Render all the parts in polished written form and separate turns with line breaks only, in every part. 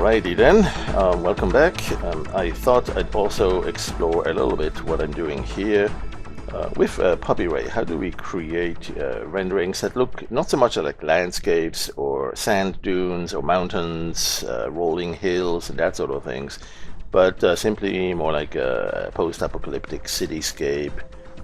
Alrighty then, welcome back. I thought I'd also explore a little bit what I'm doing here with Puppy Ray. How do we create renderings that look not so much like landscapes or sand dunes or mountains, rolling hills and that sort of things, but simply more like a post-apocalyptic cityscape,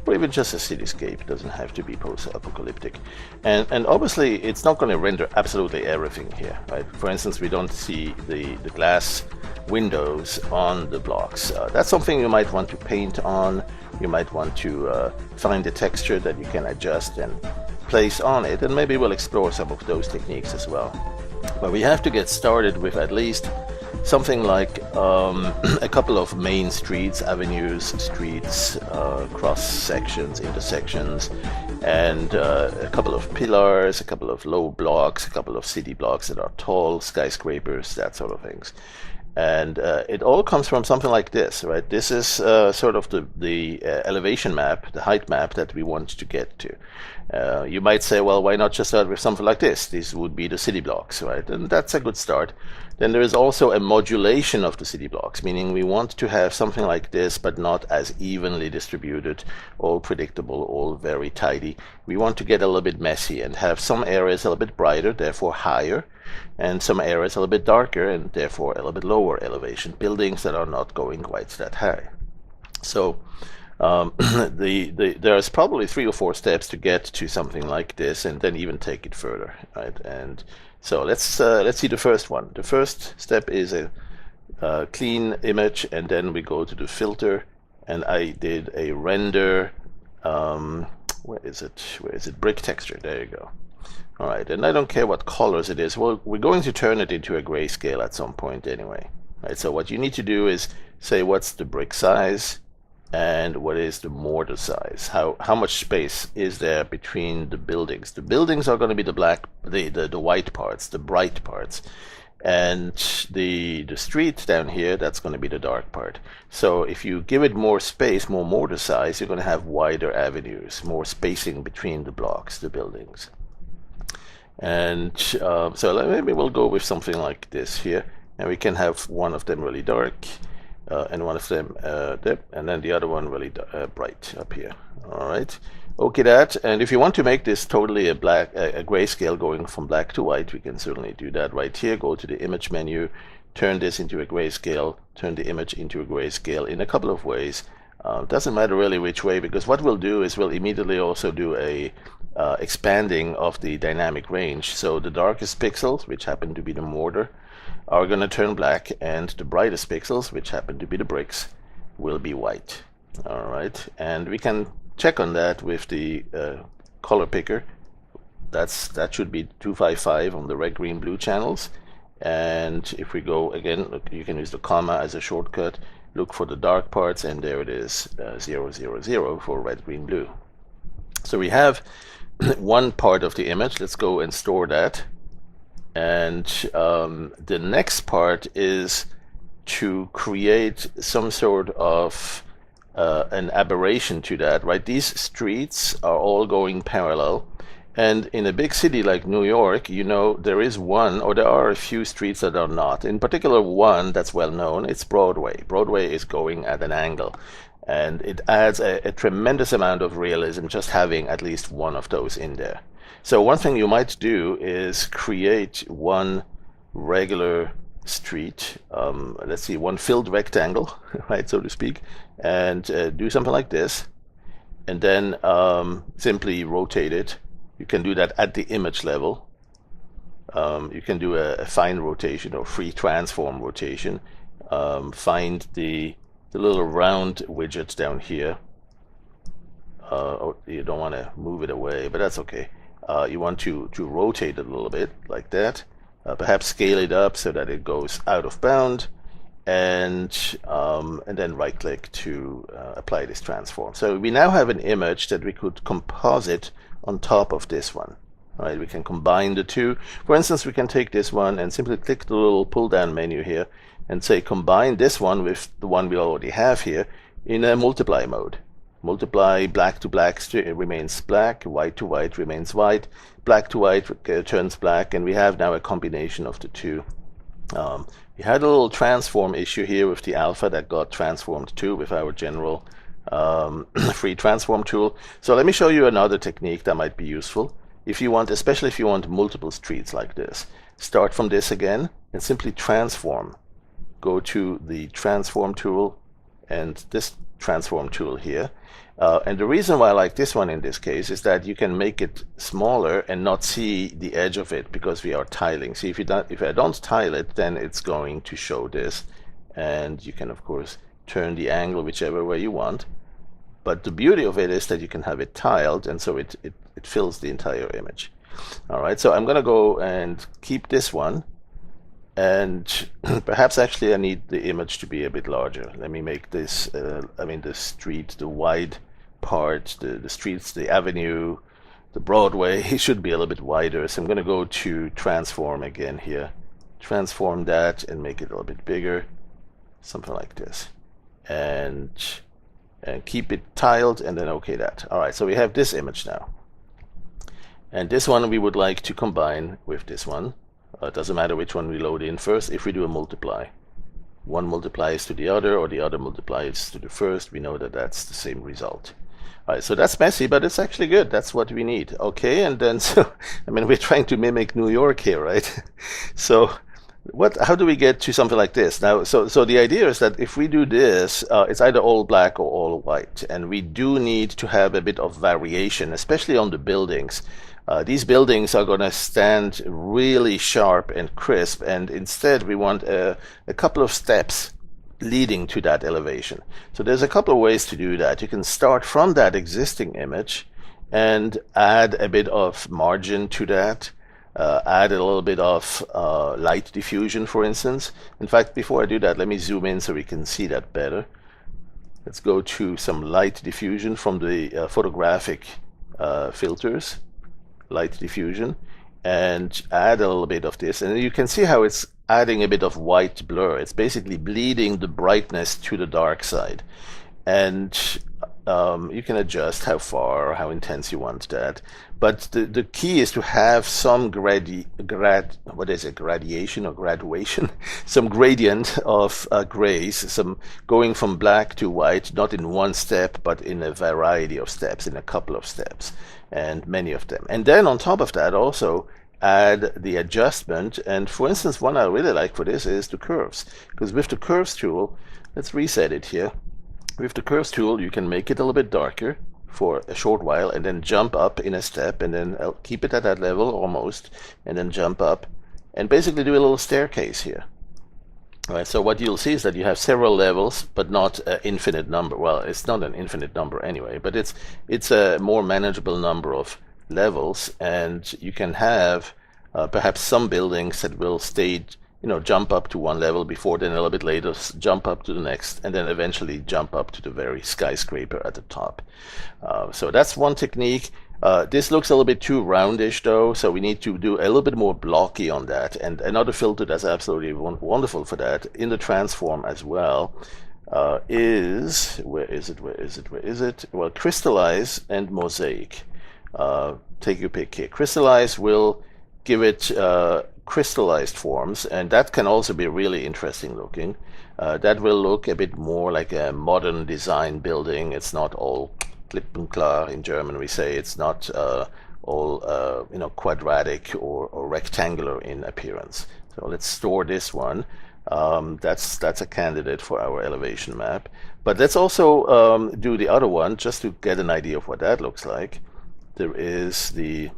or even just a cityscape. It doesn't have to be post-apocalyptic. And obviously it's not going to render absolutely everything here, right? For instance, we don't see the glass windows on the blocks. That's something you might want to paint on. You might want to find a texture that you can adjust and place on it, and maybe we'll explore some of those techniques as well. But we have to get started with at least something like a couple of main streets, avenues, streets, cross sections, intersections, and a couple of pillars, a couple of low blocks, a couple of city blocks that are tall, skyscrapers, that sort of things. And it all comes from something like this, right? This is sort of the elevation map, the height map that we want to get to. You might say, well, why not just start with something like this? These would be the city blocks, right? And that's a good start. Then there is also a modulation of the city blocks, meaning we want to have something like this, but not as evenly distributed, all predictable, all very tidy. We want to get a little bit messy and have some areas a little bit brighter, therefore higher, and some areas a little bit darker and therefore a little bit lower elevation, buildings that are not going quite that high. So there's probably 3 or 4 steps to get to something like this, and then even take it further, right? And so let's see the first one. The first step is a clean image, and then we go to the filter, and I did a render. Where is it? Brick texture. There you go. All right, and I don't care what colors it is. Well, we're going to turn it into a grayscale at some point anyway. Right. So what you need to do is say what's the brick size and what is the mortar size. How much space is there between the buildings? The buildings are going to be the white parts, the bright parts, and the street down here, that's going to be the dark part. So if you give it more space, more mortar size, you're going to have wider avenues, more spacing between the blocks, the buildings. And so maybe we'll go with something like this here, and we can have one of them really dark and one of them there, and then the other one really bright up here. All right, okay, that. And if you want to make this totally a grayscale going from black to white, we can certainly do that right here. Go to the image menu, turn this into a grayscale, turn the image into a grayscale in a couple of ways. Doesn't matter really which way, because what we'll do is we'll immediately also do a expanding of the dynamic range. So the darkest pixels, which happen to be the mortar, are going to turn black, and the brightest pixels, which happen to be the bricks, will be white. All right, and we can check on that with the color picker. That should be 255 on the red, green, blue channels. And if we go again, look, you can use the comma as a shortcut. Look for the dark parts, and there it is, 000 for red, green, blue. So we have one part of the image. Let's go and store that. And the next part is to create some sort of an aberration to that, right? These streets are all going parallel. And in a big city like New York, you know, there is one, or there are a few streets that are not. In particular, one that's well known, it's Broadway. Broadway is going at an angle. And it adds a tremendous amount of realism just having at least one of those in there. So one thing you might do is create one regular street, let's see, one filled rectangle, right, so to speak, and do something like this, and then simply rotate it. You can do that at the image level. You can do a fine rotation or free transform rotation. Find the little round widget down here. You don't want to move it away, but that's okay. You want to rotate it a little bit like that. Perhaps scale it up so that it goes out of bound, and then right click to apply this transform. So we now have an image that we could composite on top of this one. Right, we can combine the two. For instance, we can take this one and simply click the little pull down menu here and say combine this one with the one we already have here in a multiply mode. Multiply black to black remains black, white to white remains white, black to white turns black, and we have now a combination of the two. We had a little transform issue here with the alpha that got transformed too with our general free transform tool. So let me show you another technique that might be useful. If you want, especially if you want multiple streets like this, start from this again and simply transform. Go to the transform tool and this transform tool here. And the reason why I like this one in this case is that you can make it smaller and not see the edge of it because we are tiling. See, if I don't tile it, then it's going to show this. And you can, of course, turn the angle whichever way you want. But the beauty of it is that you can have it tiled, and so it fills the entire image. All right, so I'm going to go and keep this one. And perhaps actually I need the image to be a bit larger. Let me make this, the street, the wide part, the streets, the avenue, the Broadway, it should be a little bit wider. So I'm going to go to transform again here. Transform that and make it a little bit bigger, something like this. And keep it tiled and then okay that. All right, so we have this image now. And this one we would like to combine with this one. It doesn't matter which one we load in first. If we do a multiply, one multiplies to the other or the other multiplies to the first, we know that that's the same result. All right, so that's messy, but it's actually good. That's what we need. Okay, and then so, we're trying to mimic New York here, right? So how do we get to something like this? Now, so the idea is that if we do this, it's either all black or all white, and we do need to have a bit of variation, especially on the buildings. These buildings are going to stand really sharp and crisp, and instead we want a couple of steps leading to that elevation. So there's a couple of ways to do that. You can start from that existing image and add a bit of margin to that. Add a little bit of light diffusion, for instance. In fact, before I do that, let me zoom in so we can see that better. Let's go to some light diffusion from the photographic filters, light diffusion, and add a little bit of this. And you can see how it's adding a bit of white blur. It's basically bleeding the brightness to the dark side. And you can adjust how far or how intense you want that. But the key is to have some graduation or graduation, some gradient of grays, some going from black to white, not in one step, but in a variety of steps, in a couple of steps, and many of them. And then on top of that, also add the adjustment. And for instance, one I really like for this is the curves, because with the curves tool, let's reset it here. With the curves tool, you can make it a little bit darker for a short while and then jump up in a step and then keep it at that level almost and then jump up and basically do a little staircase here. All right, so what you'll see is that you have several levels, but not an infinite number. Well, it's not an infinite number anyway, but it's a more manageable number of levels, and you can have perhaps some buildings that will stay, jump up to one level before, then a little bit later jump up to the next, and then eventually jump up to the very skyscraper at the top. So that's one technique. This looks a little bit too roundish though, so we need to do a little bit more blocky on that. And another filter that's absolutely wonderful for that in the transform as well is, where is it? Well, crystallize and mosaic. Take your pick here. Crystallize will give it crystallized forms, and that can also be really interesting looking. That will look a bit more like a modern design building. It's not all klipp und klar in German we say. It's not all quadratic or rectangular in appearance. So let's store this one. That's a candidate for our elevation map. But let's also do the other one just to get an idea of what that looks like. There is the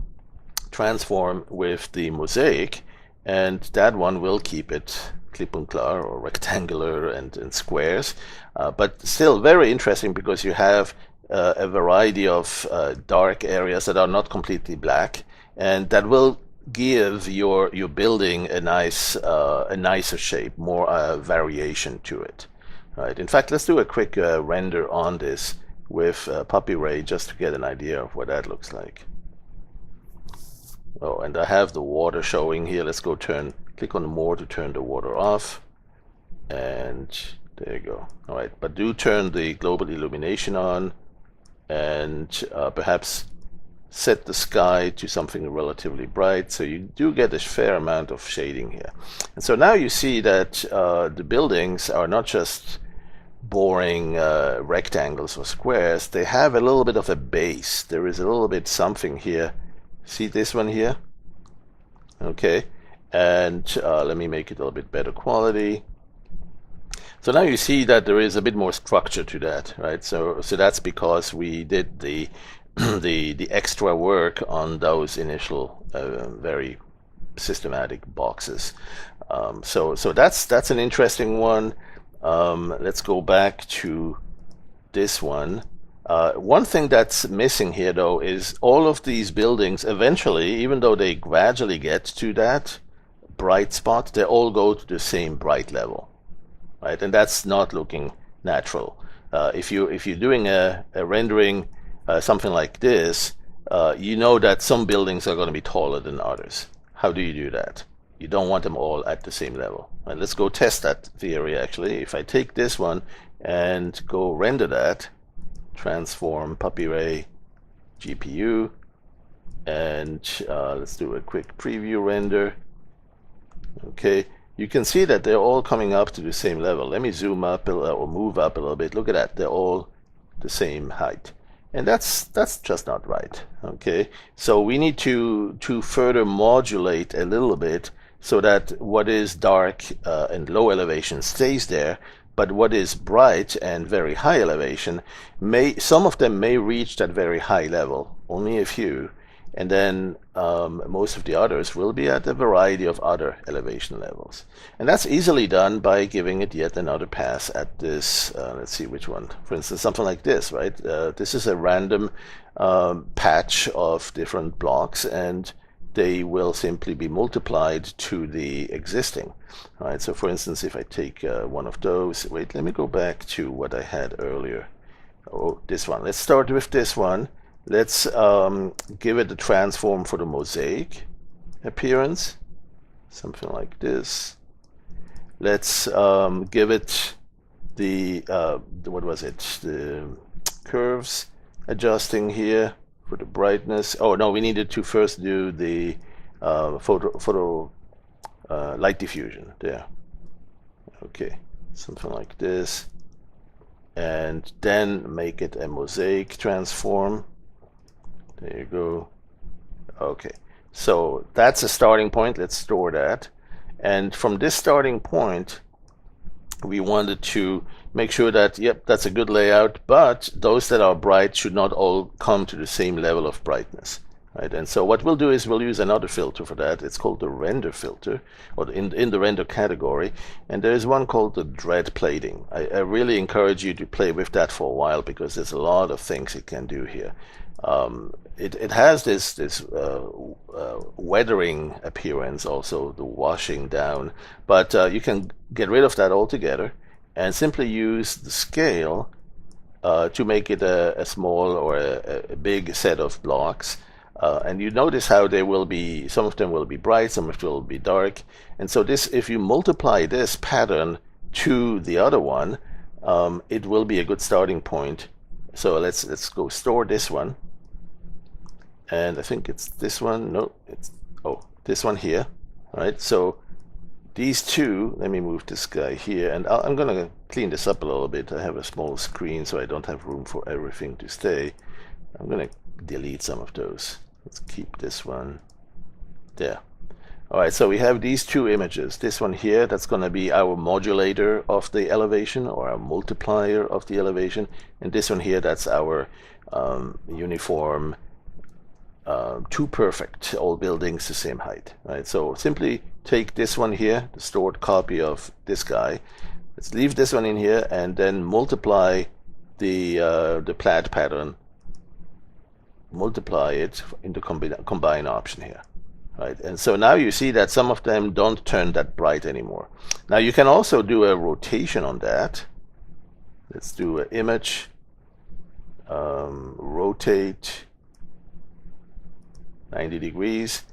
transform with the mosaic, and that one will keep it klipp und klar or rectangular and squares, but still very interesting because you have a variety of dark areas that are not completely black, and that will give your building a nicer shape, more variation to it. Right. In fact, let's do a quick render on this with Puppy Ray just to get an idea of what that looks like. Oh, and I have the water showing here. Let's go click on more to turn the water off. And there you go. All right, but do turn the global illumination on, and perhaps set the sky to something relatively bright, so you do get a fair amount of shading here. And so now you see that the buildings are not just boring rectangles or squares. They have a little bit of a base. There is a little bit something here. See this one here? Okay, and let me make it a little bit better quality. So now you see that there is a bit more structure to that, right? So that's because we did the the extra work on those initial very systematic boxes. So that's an interesting one. Let's go back to this one. One thing that's missing here, though, is all of these buildings eventually, even though they gradually get to that bright spot, they all go to the same bright level, right? And that's not looking natural. If you're doing a rendering something like this, you know that some buildings are going to be taller than others. How do you do that? You don't want them all at the same level. Right, let's go test that theory, actually. If I take this one and go render that, transform puppy ray GPU, and let's do a quick preview render. Okay, you can see that they're all coming up to the same level. Let me zoom up or move up a little bit. Look at that, they're all the same height. And that's just not right. Okay, so we need to further modulate a little bit so that what is dark and low elevation stays there, but what is bright and very high elevation, some of them may reach that very high level, only a few, and then most of the others will be at a variety of other elevation levels. And that's easily done by giving it yet another pass at this, let's see which one, for instance, something like this, right? This is a random patch of different blocks, and they will simply be multiplied to the existing. All right, so for instance, if I take one of those, wait, let me go back to what I had earlier. Oh, this one. Let's start with this one. Let's give it a transform for the mosaic appearance, something like this. Let's give it the, what was it, the curves adjusting here for the brightness. Oh no, we needed to first do the photo light diffusion there. Okay, something like this, and then make it a mosaic transform. There you go. Okay, so that's a starting point. Let's store that, and from this starting point we wanted to make sure that, yep, that's a good layout, but those that are bright should not all come to the same level of brightness, right? And so what we'll do is we'll use another filter for that. It's called the render filter, or in the render category, and there's one called the dread plating. I really encourage you to play with that for a while, because there's a lot of things it can do here. It has this weathering appearance, also the washing down, but you can get rid of that altogether and simply use the scale to make it a small or a big set of blocks. And you notice how they will be, some of them will be bright, some of them will be dark. And so this, if you multiply this pattern to the other one, it will be a good starting point. So let's go store this one. And I think it's this one. No, it's, oh, this one here. All right, so these two, let me move this guy here, and I'm going to clean this up a little bit. I have a small screen, so I don't have room for everything to stay. I'm going to delete some of those. Let's keep this one there. All right, so we have these two images. This one here, that's going to be our modulator of the elevation, or our multiplier of the elevation. And this one here, that's our uniform, too perfect, all buildings the same height, right? So simply take this one here, the stored copy of this guy. Let's leave this one in here, and then multiply the plaid pattern, multiply it into combine option here, right? And so now you see that some of them don't turn that bright anymore. Now you can also do a rotation on that. Let's do an image, rotate 90 degrees,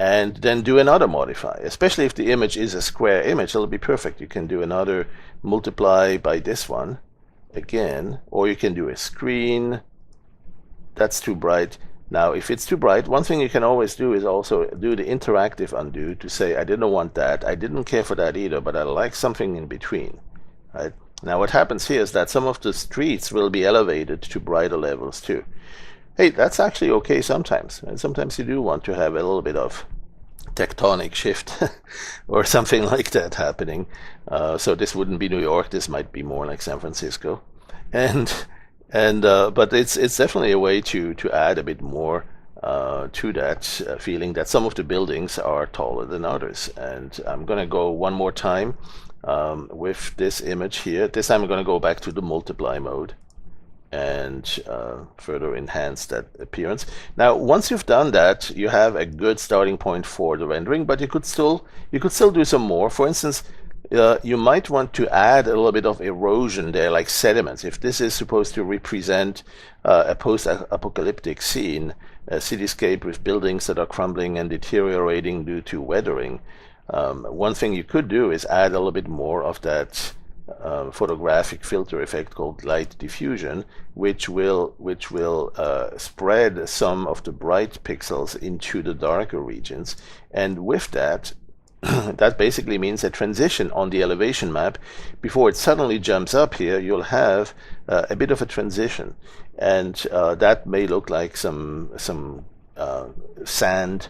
and then do another modify. Especially if the image is a square image, it'll be perfect. You can do another multiply by this one again, or you can do a screen. That's too bright. Now, if it's too bright, one thing you can always do is also do the interactive undo to say, I didn't want that, I didn't care for that either, but I like something in between. Right? Now, what happens here is that some of the streets will be elevated to brighter levels too. Hey, that's actually okay sometimes. And sometimes you do want to have a little bit of tectonic shift or something like that happening. So this wouldn't be New York. This might be more like San Francisco. But it's definitely a way to add a bit more to that feeling that some of the buildings are taller than others. And I'm going to go one more time with this image here. This time I'm going to go back to the multiply mode and further enhance that appearance. Now, once you've done that, you have a good starting point for the rendering, but you could still do some more. For instance, you might want to add a little bit of erosion there, like sediments. If this is supposed to represent a post-apocalyptic scene, a cityscape with buildings that are crumbling and deteriorating due to weathering, one thing you could do is add a little bit more of that photographic filter effect called light diffusion, which will spread some of the bright pixels into the darker regions. And with that, that basically means a transition on the elevation map. Before it suddenly jumps up here, you'll have a bit of a transition, and that may look like some sand,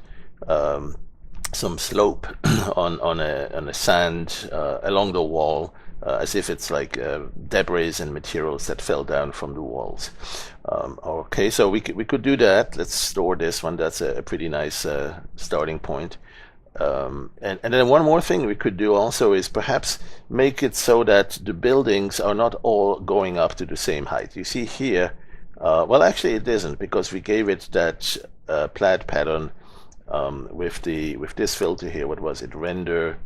some slope on a sand along the wall, as if it's like debris and materials that fell down from the walls. Okay, so we could do that. Let's store this one. That's a pretty nice starting point. And then one more thing we could do also is perhaps make it so that the buildings are not all going up to the same height. You see here, well, actually it isn't, because we gave it that plaid pattern with this filter here. What was it? Render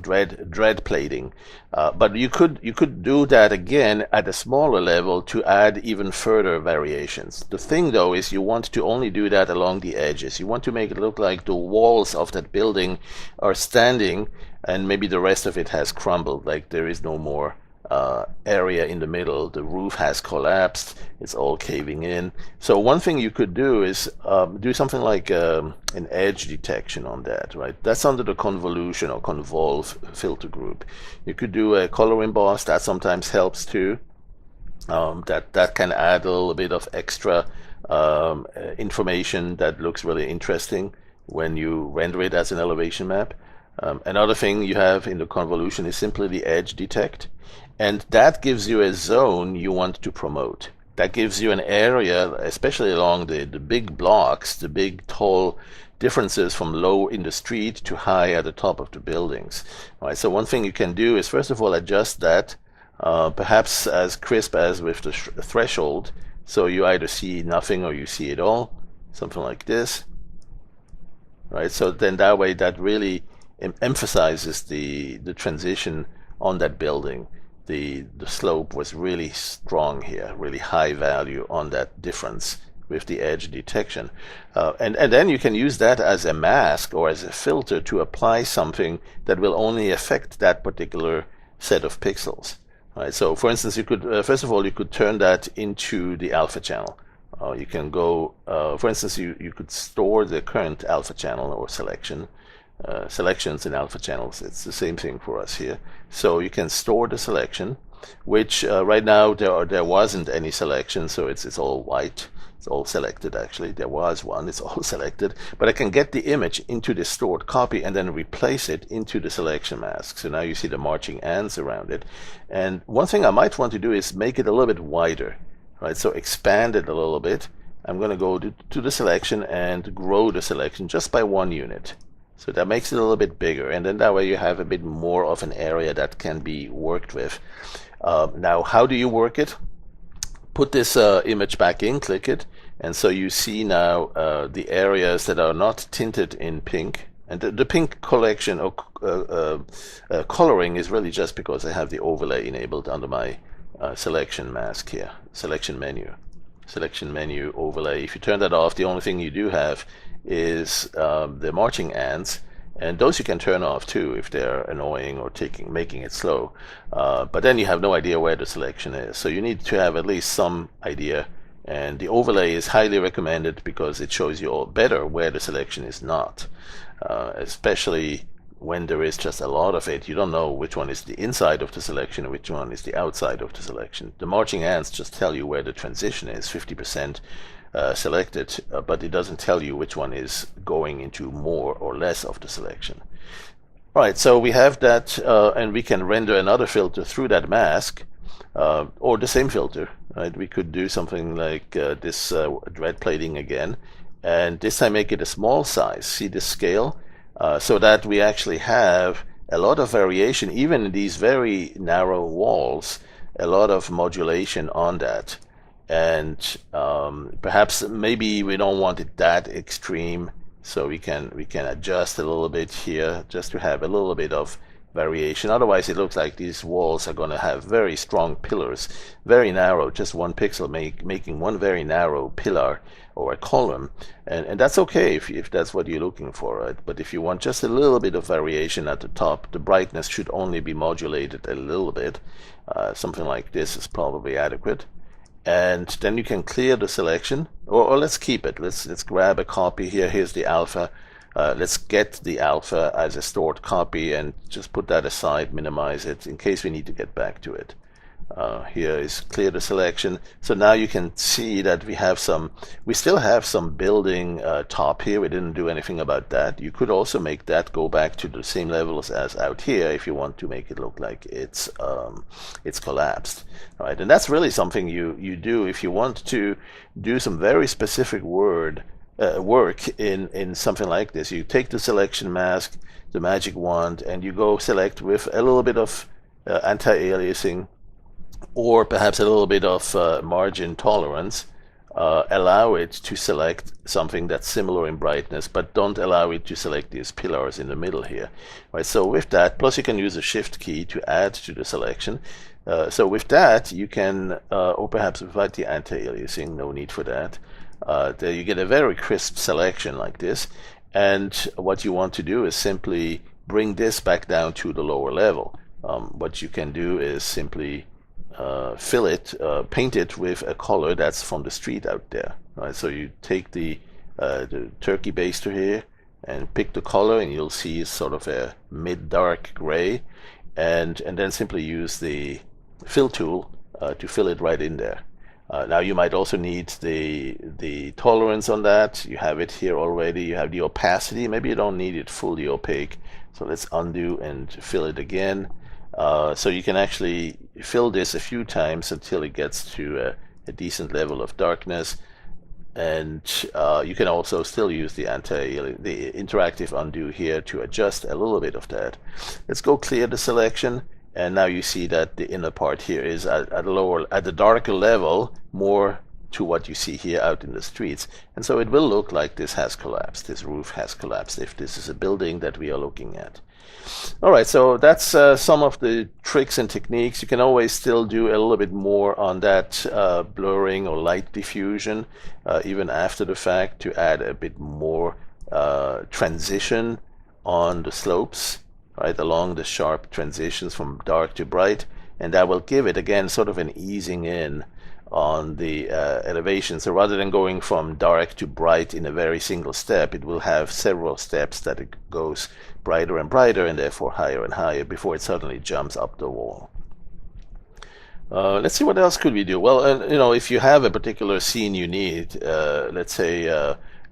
dread plating, but you could do that again at a smaller level to add even further variations. The thing though is you want to only do that along the edges. You want to make it look like the walls of that building are standing and maybe the rest of it has crumbled, like there is no more area in the middle. The roof has collapsed, it's all caving in. So one thing you could do is do something like an edge detection on that, right? That's under the convolution or convolve filter group. You could do a color emboss. That sometimes helps too. That can add a little bit of extra information that looks really interesting when you render it as an elevation map. Another thing you have in the convolution is simply the edge detect, and that gives you a zone you want to promote. That gives you an area, especially along the big blocks, the big tall differences from low in the street to high at the top of the buildings. All right, so one thing you can do is first of all adjust that, perhaps as crisp as with the threshold, so you either see nothing or you see it all, something like this. Right, so then that way that really emphasizes the transition on that building. The slope was really strong here, really high value on that difference with the edge detection. And then you can use that as a mask or as a filter to apply something that will only affect that particular set of pixels. Right, so for instance, you could, first of all, you could turn that into the alpha channel. You can go, for instance, you could store the current alpha channel or selection. Selections in alpha channels, it's the same thing for us here. So you can store the selection, which right now there wasn't any selection, so it's all white. It's all selected. Actually, there was one, it's all selected, but I can get the image into the stored copy and then replace it into the selection mask. So now you see the marching ants around it. And one thing I might want to do is make it a little bit wider, right? So expand it a little bit. I'm going to go to the selection and grow the selection just by 1 unit. So that makes it a little bit bigger, and then that way you have a bit more of an area that can be worked with. Now, how do you work it? Put this image back in, click it, and so you see now the areas that are not tinted in pink. And the pink collection or coloring is really just because I have the overlay enabled under my selection mask here, selection menu overlay. If you turn that off, the only thing you do have is the marching ants, and those you can turn off too if they're annoying or making it slow. But then you have no idea where the selection is, so you need to have at least some idea And the overlay is highly recommended because it shows you better where the selection is not, especially when there is just a lot of it. You don't know which one is the inside of the selection and which one is the outside of the selection. The marching ants just tell you where the transition is, 50% selected, but it doesn't tell you which one is going into more or less of the selection. Right, so we have that, and we can render another filter through that mask, or the same filter. Right, we could do something like this red plating again, and this time make it a small size. See the scale, so that we actually have a lot of variation, even in these very narrow walls, a lot of modulation on that. And perhaps maybe we don't want it that extreme, so we can adjust a little bit here just to have a little bit of variation. Otherwise it looks like these walls are going to have very strong pillars, very narrow, just one pixel making one very narrow pillar or a column, and that's okay if that's what you're looking for, right? But if you want just a little bit of variation at the top, the brightness should only be modulated a little bit. Something like this is probably adequate. And then you can clear the selection, or let's keep it. Let's grab a copy here. Here's the alpha. Let's get the alpha as a stored copy and just put that aside, minimize it in case we need to get back to it. Here is clear the selection. So now you can see that we still have some building top here. We didn't do anything about that. You could also make that go back to the same levels as out here if you want to make it look like it's collapsed. Right, and that's really something you do if you want to do some very specific work in something like this. You take the selection mask, the magic wand, and you go select with a little bit of anti-aliasing, or perhaps a little bit of margin tolerance. Allow it to select something that's similar in brightness, but don't allow it to select these pillars in the middle here. Right, so with that, plus you can use a shift key to add to the selection. So with that, you can, or perhaps without the anti-aliasing, no need for that. There you get a very crisp selection like this, and what you want to do is simply bring this back down to the lower level. What you can do is simply fill it, paint it with a color that's from the street out there. Right? So you take the turkey baster here and pick the color, and you'll see sort of a mid-dark gray, and then simply use the fill tool to fill it right in there. Now you might also need the tolerance on that. You have it here already. You have the opacity. Maybe you don't need it fully opaque. So let's undo and fill it again. So you can actually fill this a few times until it gets to a decent level of darkness. And you can also still use the interactive undo here to adjust a little bit of that. Let's go clear the selection. And now you see that the inner part here is at the darker level, more to what you see here out in the streets. And so it will look like this has collapsed. This roof has collapsed if this is a building that we are looking at. All right, so that's some of the tricks and techniques. You can always still do a little bit more on that blurring or light diffusion, even after the fact, to add a bit more transition on the slopes, right, along the sharp transitions from dark to bright, and that will give it again sort of an easing in on the elevation. So rather than going from dark to bright in a very single step, it will have several steps that it goes brighter and brighter and therefore higher and higher before it suddenly jumps up the wall. Let's see, what else could we do? Well, you know, if you have a particular scene you need, let's say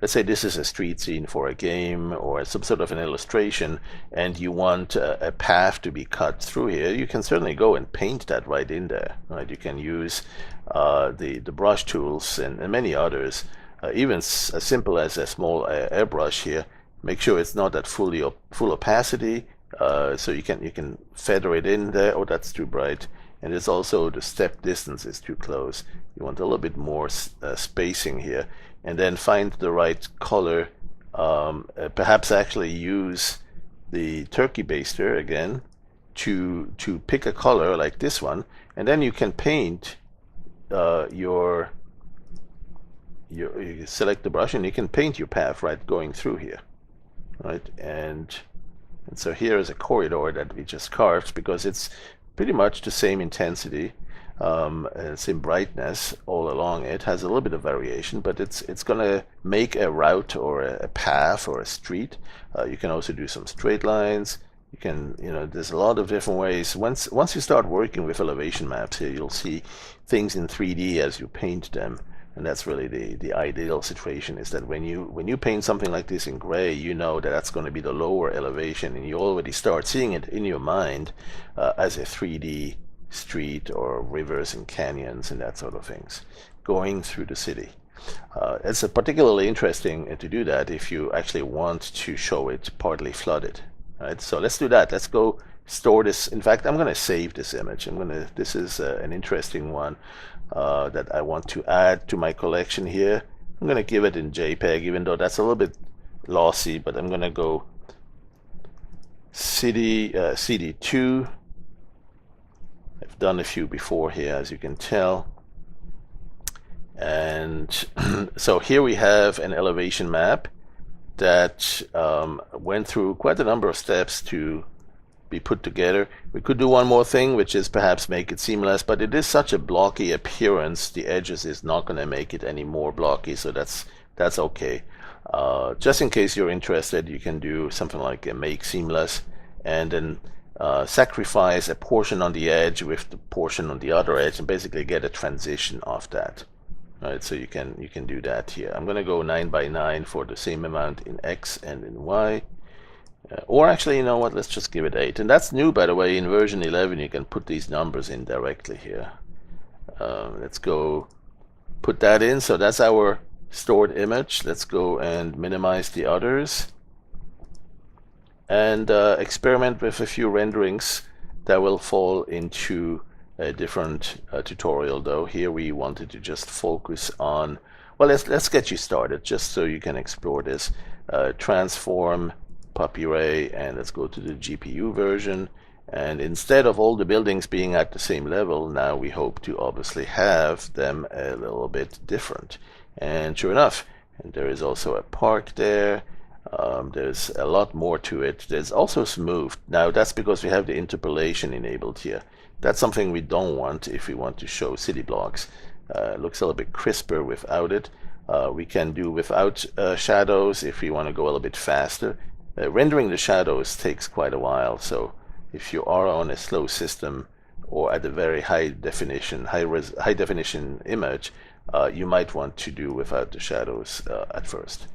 this is a street scene for a game or some sort of an illustration, and you want a path to be cut through here, you can certainly go and paint that right in there. Right? You can use the brush tools and many others, even as simple as a small airbrush here. Make sure it's not at full opacity, so you can feather it in there. Oh, that's too bright. And it's also the step distance is too close. You want a little bit more spacing here. And then find the right color. Perhaps actually use the turkey baster again to pick a color like this one, and then you can paint you select the brush and you can paint your path right going through here, right? And so here is a corridor that we just carved because it's pretty much the same intensity. and same brightness all along it, has a little bit of variation, but it's gonna make a route or a path or a street. You can also do some straight lines. You can, there's a lot of different ways. Once you start working with elevation maps here, you'll see things in 3D as you paint them. And that's really the ideal situation, is that when you paint something like this in gray, you know that that's going to be the lower elevation, and you already start seeing it in your mind as a 3D street or rivers and canyons and that sort of things going through the city. It's particularly interesting to do that if you actually want to show it partly flooded. Right? So let's do that. Let's go store this. In fact, I'm going to save this image. This is an interesting one that I want to add to my collection here. I'm going to give it in JPEG, even though that's a little bit lossy, but I'm going to go CD2. I've done a few before here, as you can tell. And so here we have an elevation map that went through quite a number of steps to be put together. We could do one more thing, which is perhaps make it seamless, but it is such a blocky appearance, the edges is not going to make it any more blocky, so that's okay. Just in case you're interested, you can do something like a make seamless, and then sacrifice a portion on the edge with the portion on the other edge, and basically get a transition off that. Right, so you can do that here. I'm going to go 9 by 9 for the same amount in X and in Y. Or actually, you know what, let's just give it 8. And that's new, by the way. In version 11, you can put these numbers in directly here. Let's go put that in. So that's our stored image. Let's go and minimize the others. And experiment with a few renderings that will fall into a different tutorial, though. Here we wanted to just focus on, well, let's get you started, just so you can explore this. Transform Puppy Ray, and let's go to the GPU version, and instead of all the buildings being at the same level, now we hope to obviously have them a little bit different. And sure enough, and there is also a park there. There's a lot more to it. There's also smooth. Now that's because we have the interpolation enabled here. That's something we don't want if we want to show city blocks. It looks a little bit crisper without it. We can do without shadows if we want to go a little bit faster. Rendering the shadows takes quite a while, so if you are on a slow system or at a very high definition image, you might want to do without the shadows at first.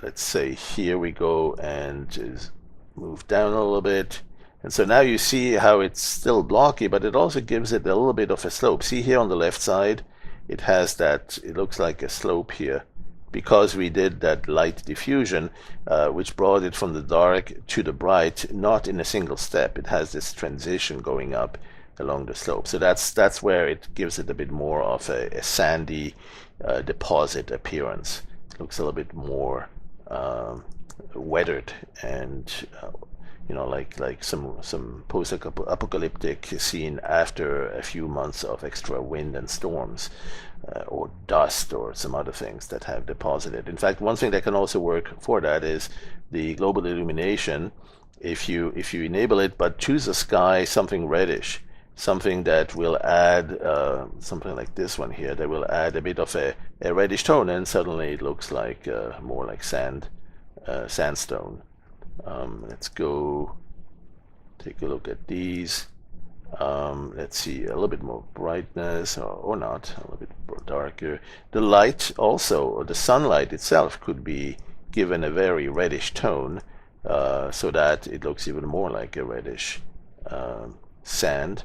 Let's say here we go and just move down a little bit, and so now you see how it's still blocky, but it also gives it a little bit of a slope. See here on the left side, it has that, it looks like a slope here, because we did that light diffusion, which brought it from the dark to the bright, not in a single step. It has this transition going up along the slope. So that's where it gives it a bit more of a sandy deposit appearance. It looks a little bit more weathered, and like some post-apocalyptic scene after a few months of extra wind and storms. Or dust or some other things that have deposited. In fact, one thing that can also work for that is the global illumination. If you enable it, but choose a sky something reddish, something that will add something like this one here, that will add a bit of a reddish tone, and suddenly it looks like more like sandstone. Let's go take a look at these. Let's see, a little bit more brightness, or not, a little bit darker. The light also, or the sunlight itself, could be given a very reddish tone, so that it looks even more like a reddish sand.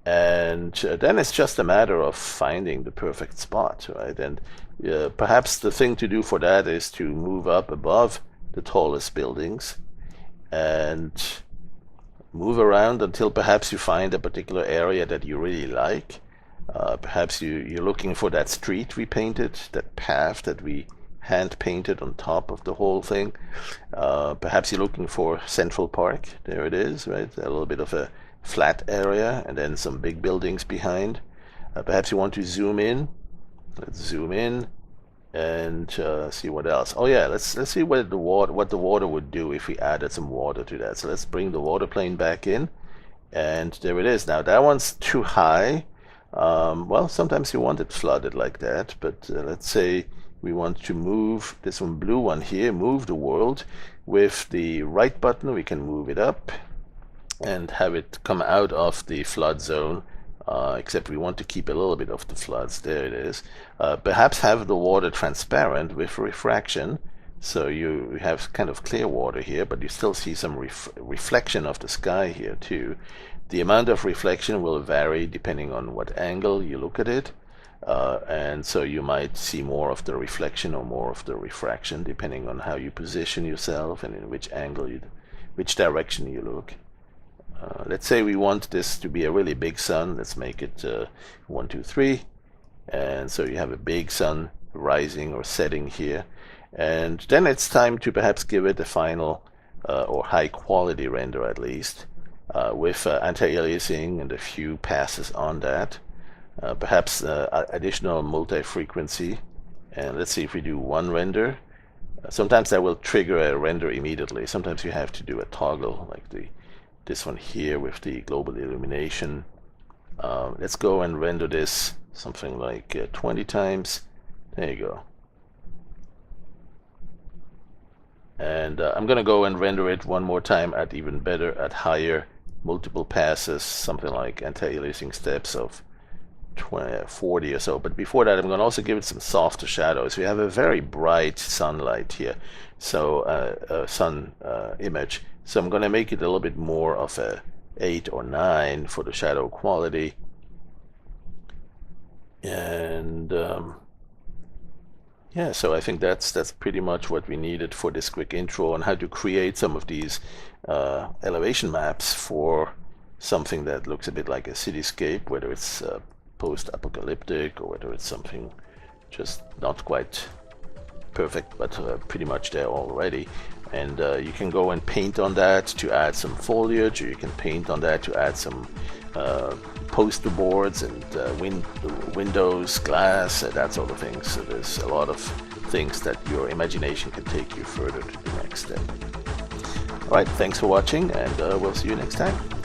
And then it's just a matter of finding the perfect spot, right? And perhaps the thing to do for that is to move up above the tallest buildings and move around until perhaps you find a particular area that you really like. Perhaps you're looking for that street we painted, that path that we hand painted on top of the whole thing. Perhaps you're looking for Central Park. There it is, right? A little bit of a flat area and then some big buildings behind. Perhaps you want to zoom in. Let's zoom in and see what else. Oh yeah, let's see what the water would do if we added some water to that. So let's bring the water plane back in, And there it is. Now that one's too high. Well, sometimes you want it flooded like that, but let's say we want to move this one, blue one here, move the world. With the right button, we can move it up and have it come out of the flood zone, except we want to keep a little bit of the floods. There it is. Perhaps have the water transparent with refraction, so you have kind of clear water here, but you still see some reflection of the sky here too. The amount of reflection will vary depending on what angle you look at it, and so you might see more of the reflection or more of the refraction depending on how you position yourself and in which angle which direction you look. Let's say we want this to be a really big sun. Let's make it 1, 2, 3, and so you have a big sun rising or setting here, and then it's time to perhaps give it a final or high quality render, at least with anti-aliasing and a few passes on that, perhaps additional multi-frequency. And let's see if we do one render. Sometimes that will trigger a render immediately. Sometimes you have to do a toggle like this one here with the global illumination. Let's go and render this something like 20 times. There you go. And I'm gonna go and render it one more time at even better, at higher multiple passes, something like anti-aliasing steps of 40 or so. But before that, I'm going to also give it some softer shadows. We have a very bright sunlight here, so sun image. So I'm going to make it a little bit more of a 8 or 9 for the shadow quality. And yeah, so I think that's pretty much what we needed for this quick intro on how to create some of these elevation maps for something that looks a bit like a cityscape, whether it's post-apocalyptic or whether it's something just not quite perfect, but pretty much there already. And you can go and paint on that to add some foliage, or you can paint on that to add some poster boards and windows, glass, that sort of thing. So there's a lot of things that your imagination can take you further to the next step. Alright, thanks for watching, and we'll see you next time.